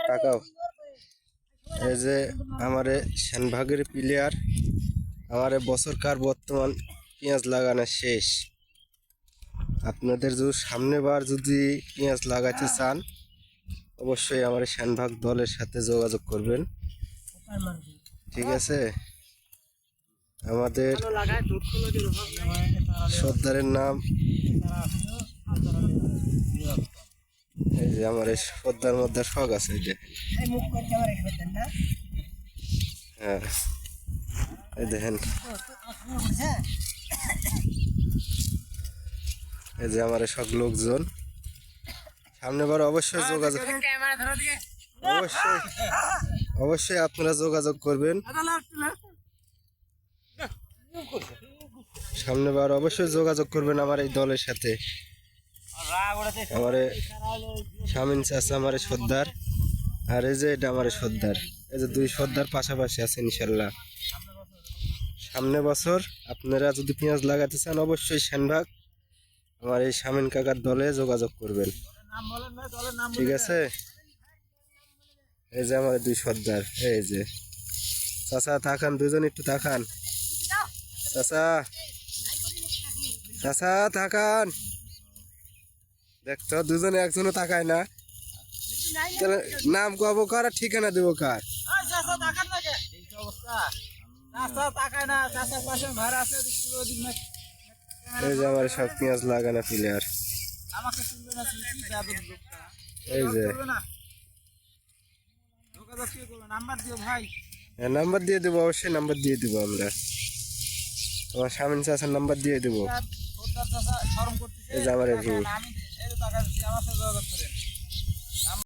তাকাও। এই যে আমারে সেনভাগের প্লেয়ার, আমারে বছরকার বর্তমান পেঁয়াজ লাগানো শেষ। আপনাদের যদি সামনেবার যদি পেঁয়াজ লাগাইতে চান অবশ্যই আমার সেনভাগ দলের সাথে যোগাযোগ করবেন, ঠিক আছে? আমাদের সর্দারের নাম, এই যে আমার এই সর্দার মধ্যে শখ আছে, এই যে হ্যাঁ, এই দেখেন, এই যে আমার সব লোকজন। সামনেবার অবশ্যই যোগাযোগ, অবশ্যই অবশ্যই আপনারা যোগাযোগ করবেন। সামনেবার অবশ্যই যোগাযোগ করবেন আমার এই দলের সাথে। আমার শামিন চাচা আমার সর্দার, আর এই যে এটা আমার সর্দার। এই যে দুই সর্দার পাশাপাশি আছে ইনশাল্লাহ। সামনে বছর আপনারা যদি পেঁয়াজ লাগাতে চান অবশ্যই সেনভাগ আমার এই শামিন কাকার দলে যোগাযোগ করবেন, ঠিক আছে? এই যে আমার দুই সর্দার, এই যে চাচা তাকান, দুজন একটু তাকান, চাচা চাচা তাকান। দেখতো দুজনে একজনও তাকায় না, তাহলে নাম কব কার আর ঠিকানা দেবো কার? এই যে আমার সব পেঁয়াজ লাগানো প্লেয়ার, এই যে নাম্বার দিয়ে দেবো, অবশ্যই নাম্বার দিয়ে দেবো আমরা, তোমার শামিন চাচার নাম্বার দিয়ে দেবো। এই যে আমার